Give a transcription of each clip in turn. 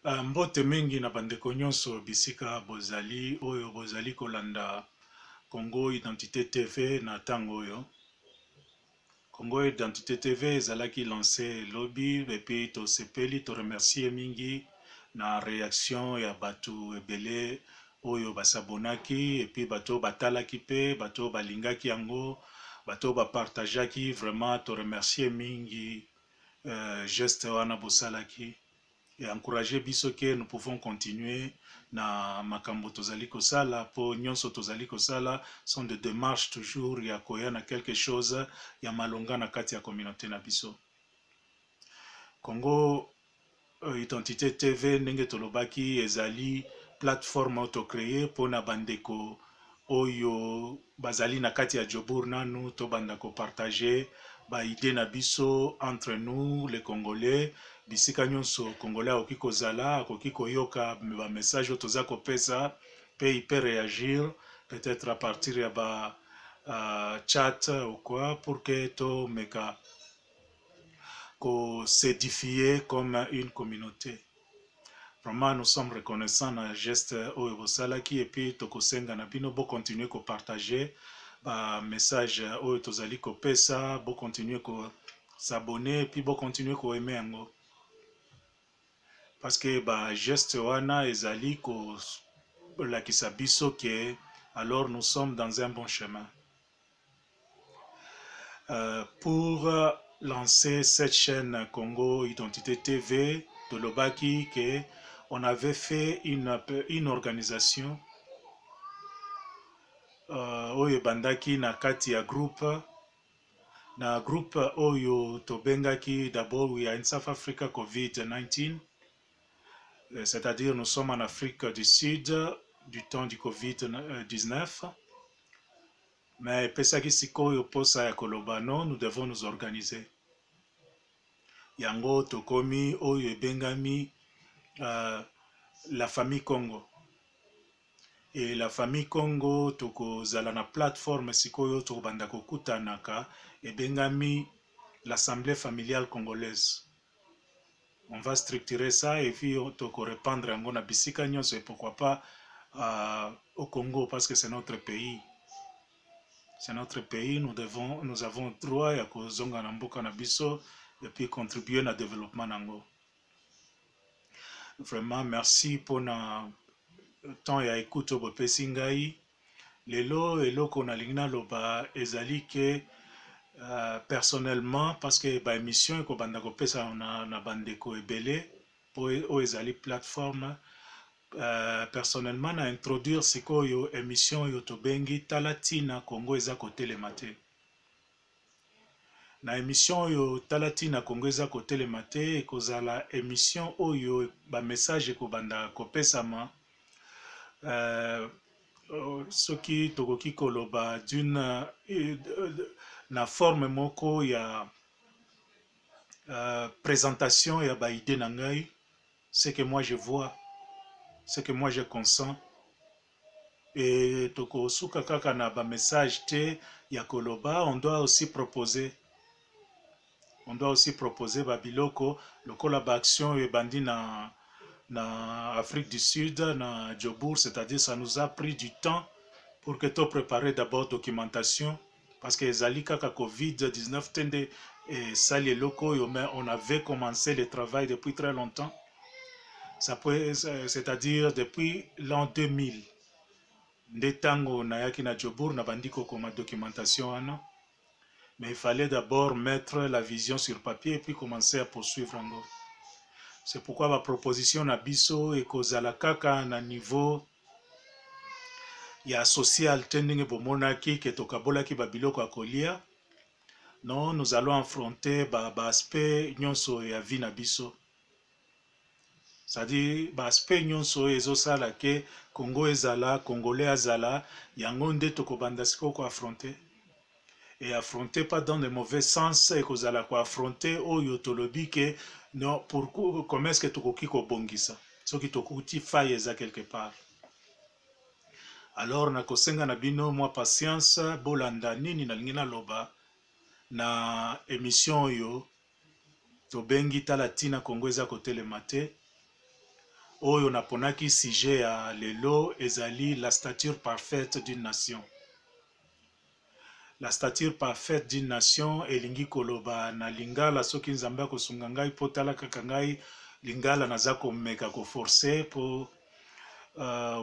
Mbote mingi na bandeko nyonso bisika bozali oyo bozali kolanda Congo Identité TV na tango oyo. Congo Identité TV ezalaki lancé lobby epi to sepeli to remercier mingi na réaction ya batu ebele oyo basabonaki epi bato batalaki pe bato balingaki yango bato bapartageaki vraiment to remercier mingi geste wana bosalaki et encourager biso que nous pouvons continuer na makambo tozali kosala po nyonso tozali kosala sont des démarches toujours ya koya na quelque chose ya malonga na kati ya communauté na biso. Congo Identité TV ndenge tolobaki ezali plateforme autocréée pona bandeko oyo bazali na kati ya Djobour nanu to banda ko partager ba idée na biso entre nous les Congolais bisika nyonso Congolais akoki kozala akoki koyoka ba message toza kopesa pe il peut réagir peut-être à partir ya ba chat ou quoi pour que to meka ko s'édifier comme une communauté. Vraiment, nous sommes reconnaissants na geste oyo bosalaki et puis tokosenga na bino bo continuer ko partager ba message oyo tozali ko pesa, bo continuer ko s'abonner et puis bo continuer ko aimer yango. Parce que ba geste wana ezali ko lakisa biso que alors nous sommes dans un bon chemin. Pour lancer cette chaîne Congo Identité TV de Lobaki que on avait fait une organisation oyo bandaki na kati ya groupe oyo tobengaki d'abord we are in South Africa COVID-19, c'est-à-dire nous sommes en Afrique du Sud du temps du COVID-19, mais pesaki sikoyo posa ya koloba non, nous devons nous organiser yango tokomi oyo ebengami la famille Congo. Et la famille Congo toko zala na plateforme sikoyo toko banda kokutanaka ebengami l'Assemblée familiale congolaise. On va structurer ça et puis toko répandre yango na bisika nyonso et pourquoi pas au Congo parce que c'est notre pays. C'est notre pays, nous avons droit ya kozonga na mboka na biso et puis contribuer na développement nango. Vraiment merci pour na temps ya écoute au bopesi ngai lelo eloko na lingna loba ezali ke personnellement parce que ba émission ko banda ko pesa na bandeko ebele po o ezali plateforme personnellement na introduire sikoyo émission yo to bengi Talatina Congo eza ko telemate na émission yo Talatina Congo eza ko telemate ekozala émission oyo ba message ko banda ko pesama soki tokoki koloba d'une na forme moko ya présentation ya ba idée na ngai, ce que moi je vois, ce que moi je consens et toko suka kaka na ba message te ya koloba, on doit aussi proposer ba biloko lokola ba action e bandi na Afrique du Sud, na Djobour, c'est-à-dire ça nous a pris du temps pour que tu préparer d'abord documentation parce que ezali kaka COVID-19 tende et ça les locaux mais on avait commencé le travail depuis très longtemps. Ça peut c'est-à-dire depuis l'an 2000. Ndetango na yaki na Djobour na bandiko comme documentation ana. Mais il fallait d'abord mettre la vision sur papier et puis commencer à poursuivre encore. C'est pourquoi ma proposition na biso et kozala kaka na niveau ya social tending bomonaki ke tokabolaki babiloko akolia. Non, nous allons affronter ba aspect nyonso ya vie na biso. C'est-à-dire ba aspect nyonso ezosala ke Congo ezala, Congolais azala, yango nde tokobanda siko ko affronter. Et affronter pas dans le mauvais sens et kozala ko affronter oyo tolobi ke non, pourquoi, comment est-ce que tu koki ko bongisa? Ce qui tokuti faille eza quelque part. Alors, na kosenga na bino, moi patience, bolanda nini na lingina loba, na émission yo, to bengi Talatina Congo eza ko telemate, oyo naponaki sujet ya lelo ezali la stature parfaite d'une nation. La stature parfaite d'une nation elingi koloba na lingala soki nzambe akosunga ngai po tala kaka ngai lingala naza komeka koforce po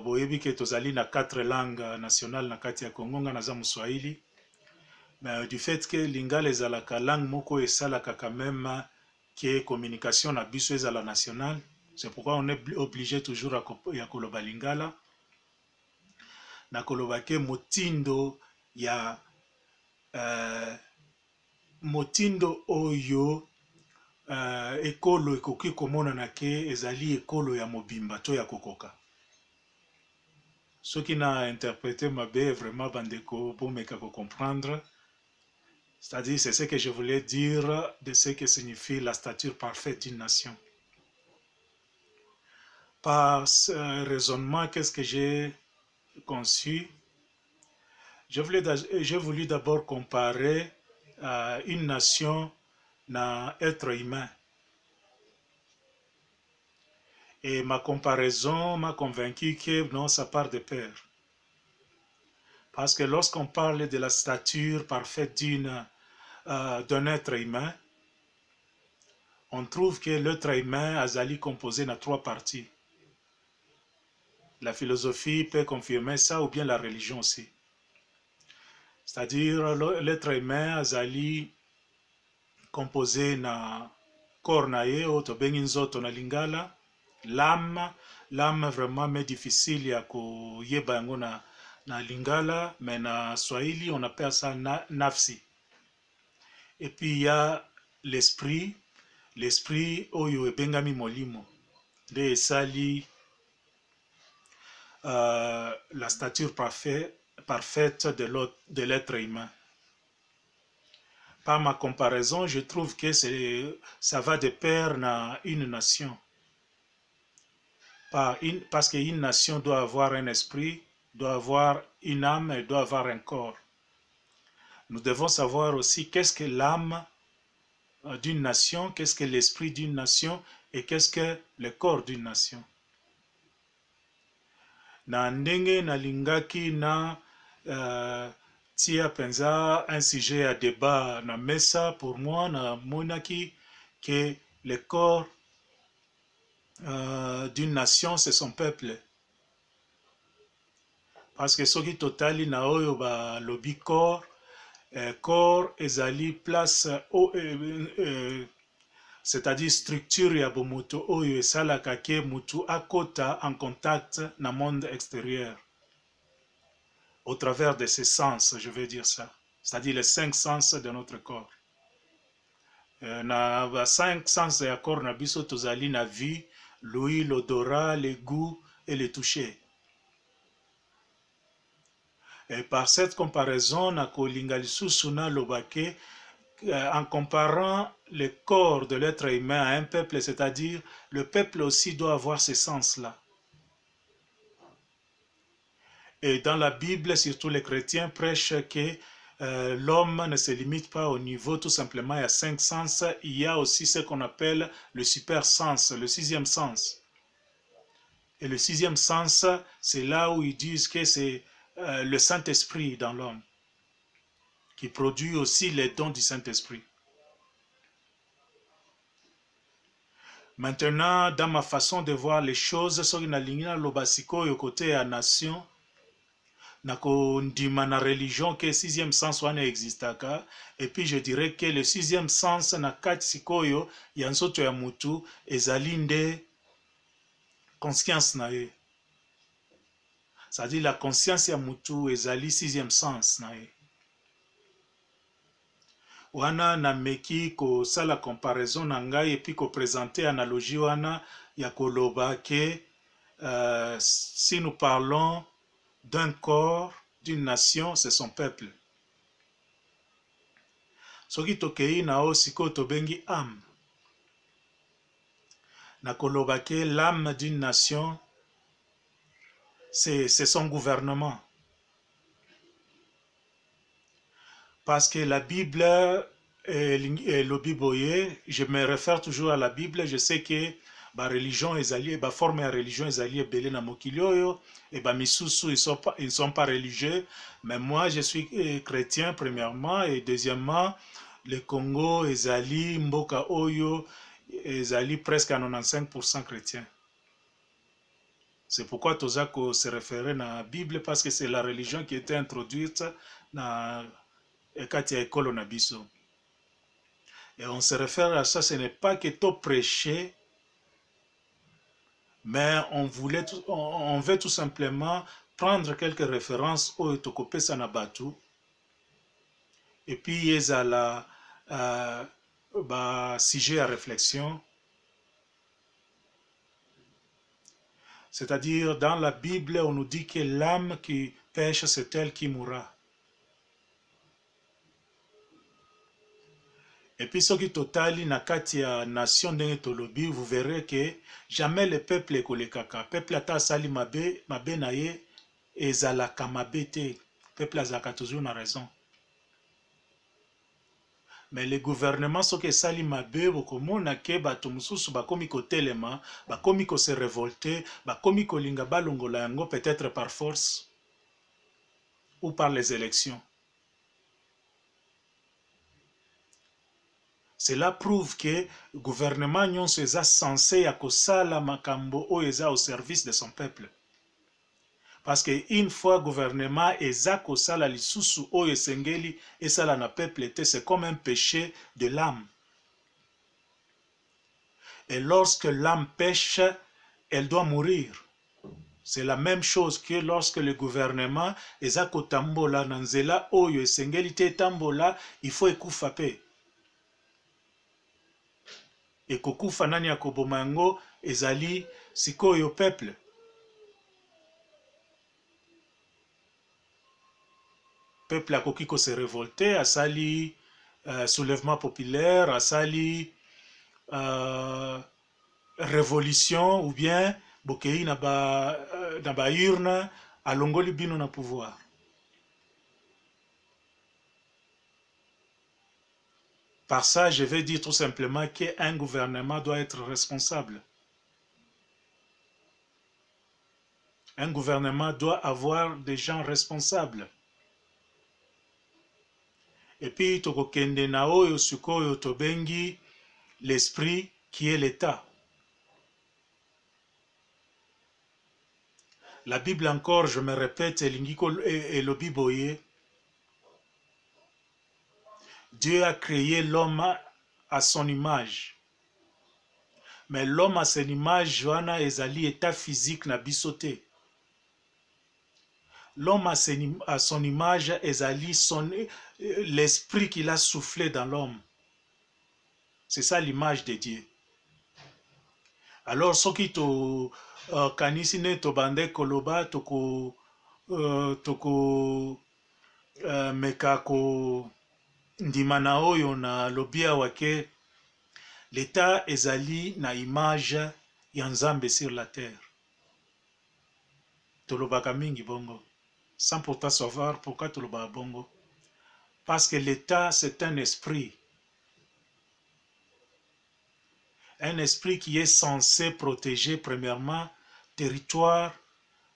boyebi ke tozali na 4 langues nationales na kati ya Congo, nga naza Moswahili. Mais du fait que lingala ezalaka langue moko esalaka quand même que communication na biso ezala nationale, c'est pourquoi on est obligé toujours ya koloba lingala. Na koloba ke motindo ya motindo oyo ekolo ekoki komonana ke ezali ekolo ya mobimba to ya kokoka. Soki na interprété mabe vraiment bandeko bomeka ko comprendre. C'est-à-dire, c'est ce que je voulais dire de ce que signifie la stature parfaite d'une nation. Par ce raisonnement, qu'est-ce que j'ai conçu? J'ai voulu d'abord comparer une nation à être humain. Et ma comparaison m'a convaincu que non, ça part de pair. Parce que lorsqu'on parle de la stature parfaite d'un être humain, on trouve que l'être humain azali composé de 3 parties. La philosophie peut confirmer ça ou bien la religion aussi. C'est-à-dire l'être humain azali composé na corps na ye oto bengi nzoto na lingala, l'âme vraiment mais difficile ya koyeba yango na lingala, mais na Swahili on appelle ça nafsi. Et puis il y a l'esprit oyo ebengami molimo nde esali la stature parfaite de l'être humain. Par ma comparaison, je trouve que ça va de pair dans une nation. Parce qu'une nation doit avoir un esprit, doit avoir une âme et doit avoir un corps. Nous devons savoir aussi qu'est-ce que l'âme d'une nation, qu'est-ce que l'esprit d'une nation et qu'est-ce que le corps d'une nation. Na ndenge na lingaki na tia penza un sujet à débat na mesa, pour moi na monaki que le corps d'une nation c'est son peuple. Parce que soki totali na oyo ba lobi corps ezali place c'est-à-dire structure ya bomutu oyo esalaka ke mutu akota en contact na monde extérieur au travers de ses sens, je veux dire ça, c'est-à-dire les 5 sens de notre corps. Na ba 5 sens ya corps na biso tozali na vue, l'ouïe, l'odorat, le goût et le toucher. Et par cette comparaison na kolinga lisusu na lobake en comparant le corps de l'être humain à un peuple, c'est-à-dire le peuple aussi doit avoir ces sens-là. Et dans la Bible, surtout les chrétiens prêchent que l'homme ne se limite pas au niveau tout simplement à 5 sens, il y a aussi ce qu'on appelle le super sens, le 6e sens. Et le 6e sens, c'est là où ils disent que c'est le Saint-Esprit dans l'homme, qui produit aussi les dons du Saint-Esprit. Maintenant, dans ma façon de voir les choses, soki na lingina lobasiko yo côté ya nation, na kondima na religion que 6e sens wana existaka, et puis je dirais que le 6e sens na kati sikoyo ya nzoto ya mutu ezali nde conscience na ye. C'est-à-dire la conscience ya mutu ezali 6e sens na ye. Wana na meki ko sala comparaison na ngai et puis ko présenter analogie wana ya koloba ke si nous parlons d'un corps, d'une nation, c'est son peuple. Soki tokei na o siko tobengi âme. Na koloba ke l'âme d'une nation, c'est son gouvernement. Parce que la Bible, je me réfère toujours à la Bible, je sais que ba religion ezali, ba forme ya religion ezali ebele na mokili oyo, et ba misusu ils ne sont pas religieux, mais moi je suis chrétien premièrement, et deuxièmement, le Congo ezali mboka oyo ezali presque à 95% chrétien. C'est pourquoi Tozako se référait à la Bible, parce que c'est la religion qui était introduite dans Katia Ekolo Nabiso. Et on se réfère à ça, ce n'est pas que tu prêcher, mais on veut tout simplement prendre quelques références au Tokope Sanabatu, et puis il y a la sujet à réflexion. C'est-à-dire, dans la Bible, on nous dit que l'âme qui pêche, c'est elle qui mourra. Et puis, ce qui totali na kati ya nation de Tolobi, vous verrez que jamais le peuple est kolekaka. Peuple ata sali mabe na ye, ezalaka mabe te. Peuple azalaka toujours na raison. Mais le gouvernement, ce que sali mabe, bokomona ke bato mususu bakomi kotelema, bakomi ko se révolter, bakomi kolinga balongola yango peut-être par force ou par les élections. Cela prouve que le gouvernement nyonso eza censé ya kosala makambo oyo eza au service de son peuple. Parce que une fois gouvernement eza kosala lisusu oyo esengeli esala na peuple te, c'est comme un péché de l'âme. Et lorsque l'âme pêche, elle doit mourir. C'est la même chose que lorsque le gouvernement eza kotambola na nzela oyo esengeli te tambola, il faut ekufa pe. Et kokufa nani ya koboma yango ezali sikoyo peuple. Peuple akoki ko se révolter, asali soulèvement populaire, asali révolution, ou bien bokei na ba urne alongoli bino na pouvoir. Par ça, je vais dire tout simplement qu'un gouvernement doit être responsable. Un gouvernement doit avoir des gens responsables. Et puis, tokokende na oyo sikoyo tobengi l'esprit qui est l'État. La Bible encore, je me répète, et le Biboye, Dieu a créé l'homme à son image. Mais l'homme à son image, Johanna ezali état physique na bisoté. L'homme à son image ezali l'esprit qu'il a soufflé dans l'homme. C'est ça l'image de Dieu. Alors, ce qui to kanisine to bande koloba toko mekako ndimana oyo na lobia wake l'état ezali na image ya Nzambe sur la terre. Tolobaka mingi bongo. Sans pourtant savoir pourquoi tolobaka bongo. Parce que l'état c'est un esprit. Un esprit qui est censé protéger premièrement territoire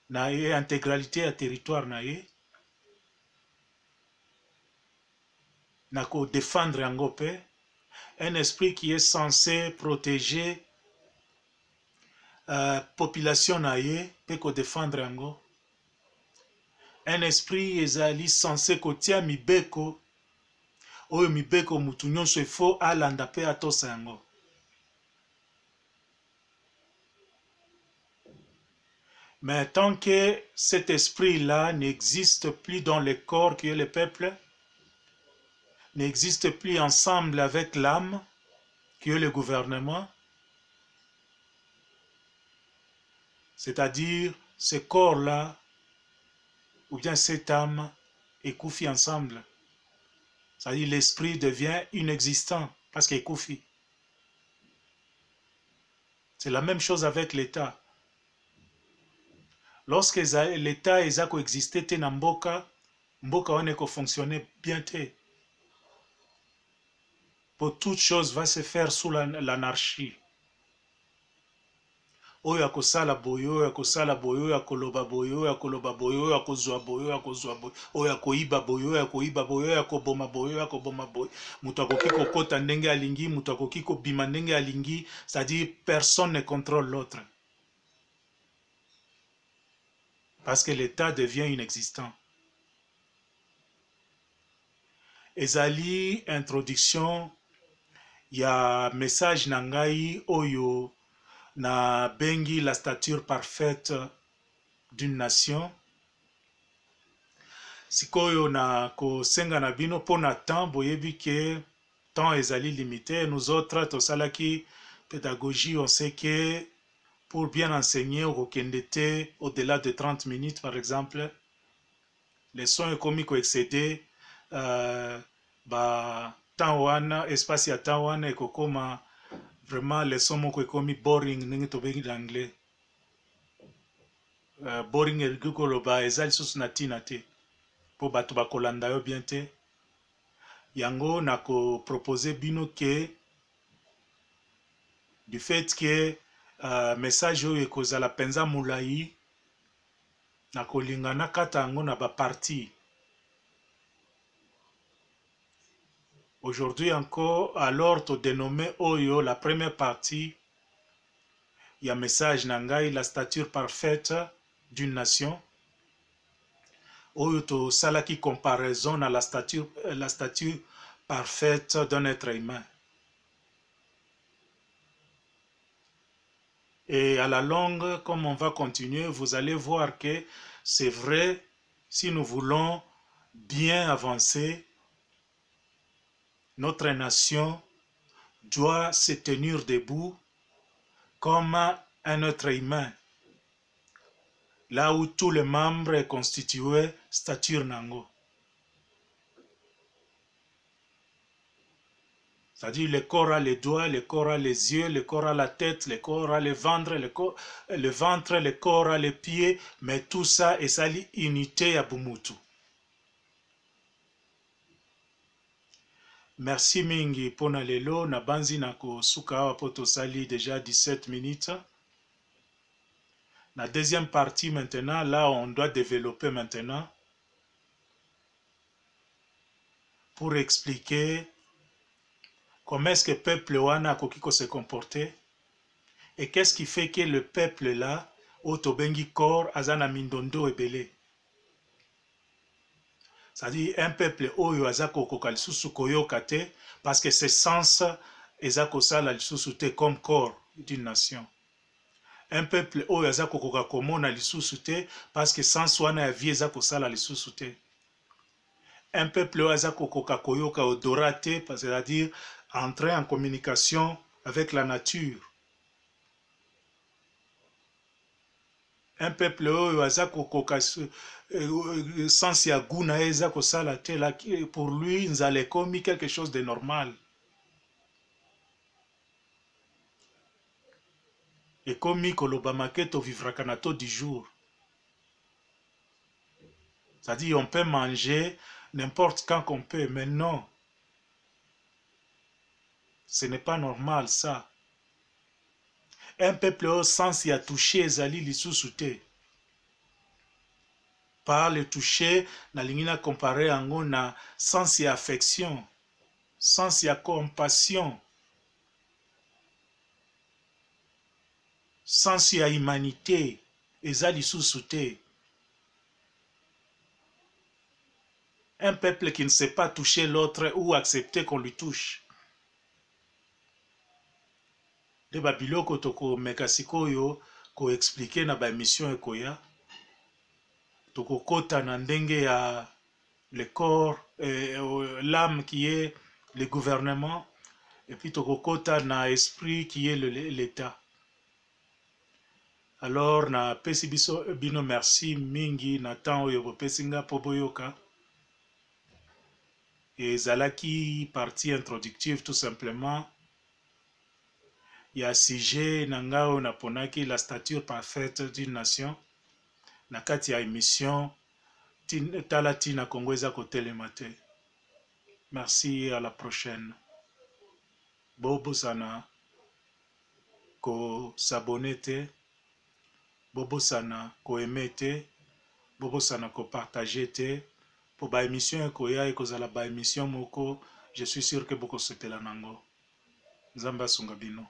na ye, intégralité à territoire na ye. Nako défendre yango pe. Un esprit qui est censé protéger population na ye pe ko défendre yango. Un esprit ezali censé kotia mibeko oyo mibeko mutu nyonso ifo alanda pe atosa yango. Mais tant que cet esprit-là n'existe plus dans le corps qui est le peuple, n'existe plus ensemble avec l'âme qui est le gouvernement, c'est-à-dire ce corps-là, ou bien cette âme, écoufie ensemble. C'est-à-dire l'esprit devient inexistant parce qu'il écoufie. C'est la même chose avec l'État. Lorsque l'État a coexisté te na mboka, mboka wane ko fonctionner bien te. Pour toute chose va se faire sous l'anarchie. oyo akosala boye, oyo akosala boye, oyo akoloba boye, oyo akoloba boye, oyo akozwa boye, oyo akozwa boye, oyo akoyiba boye, oyo akoyiba boye, oyo akoboma boye, oyo akoboma boye. Moto akoki kokota ndenge alingi, moto akoki kobima ndenge alingi, c'est-à-dire personne ne contrôle l'autre. Parce que l'État devient inexistant. Ezali introduction ya message na ngai oyo na bengi la stature parfaite d'une nation. Sikoyo na kosenga na bino pona temps boyebi ke temps ezali limité. Nous autres tosalaki pédagogie, on sait que pour bien enseigner au kendete au-delà de 30 minutes par exemple, les sons ekomi ko excéder temps wana espace ya temps wana ekokoma vraiment les sons moko ekomi boring ndenge tobengi l'anglais. Boring eliki koloba eza lisusu na ntina te po bato bakolanda yo bien te. Yango nako propose bino ke du fait que message oyo ekozala penza mulai nakolinga nakata yango na baparti. Aujourd'hui encore, alors to dénommé oyo la première partie, il y a message nangai la stature parfaite d'une nation. Oyo to salaki comparaison à la stature parfaite d'un être humain. Et à la longue, comme on va continuer, vous allez voir que c'est vrai, si nous voulons bien avancer, notre nation doit se tenir debout comme un être humain, là où tous les membres est constitué stature nango. C'est-à-dire le corps a les doigts, le corps a les yeux, le corps a la tête, le corps a le ventre, le corps a les pieds, mais tout ça est sali unité à Bumutu. Merci mingi pona lelo na banzi na ko suka awa poto sali déjà 17 minutes. La deuxième partie maintenant, là on doit développer maintenant pour expliquer comment est-ce que le peuple wana kokiko se comporter et qu'est-ce qui fait que le peuple là otobengi corps azana mindondo ebele. C'est-à-dire un peuple oyo azako koka lisusu koyoka te parce que ses sens ezako sala lisusu te comme corps d'une nation. Un peuple oyo azako koka komona lisusu te parce que sens wana ya vie ezako sala lisusu te. Un peuple oyo azako koka koyoka odora te, c'est-à-dire entrer en communication avec la nature. Un peuple oyo azako koka sans ya guna eza ko sala te, pour lui nzala ekomi quelque chose de normal. Ekomi koloba maketo vivraka na to du jour. C'est-à-dire on peut manger n'importe quand qu'on peut, mais non. Ce n'est pas normal ça. Un peuple au sens y a touché ezali lisusu te. Par le toucher, na lingina comparé ango na sens y affection, sens y compassion, sens y humanité, ezali lisusu te. Un peuple qui ne sait pas toucher l'autre ou accepter qu'on lui touche. De babiloko toko mekasikoyo ko expliquer na ba mission ekoya. Toko kota na ndenge ya le corps, l'âme qui est le gouvernement, et puis toko kota na esprit qui est l'État. Alors na pesi biso bino merci mingi na temps oyo bopesinga po boyoka. Et zalaki partie introductive tout simplement. Il y a sujet nangao naponaki la stature parfaite d'une nation. Nakati ya émission talati na Congo eza kotelema te. Merci, à la prochaine. Bobo sana ko s'abonner te. bobosana koaime te, bobosana kopartage te, po ba émission ekoya ekozala ba émission moko, je suis sûr que bokosepela nango. Nzambe asunga bino.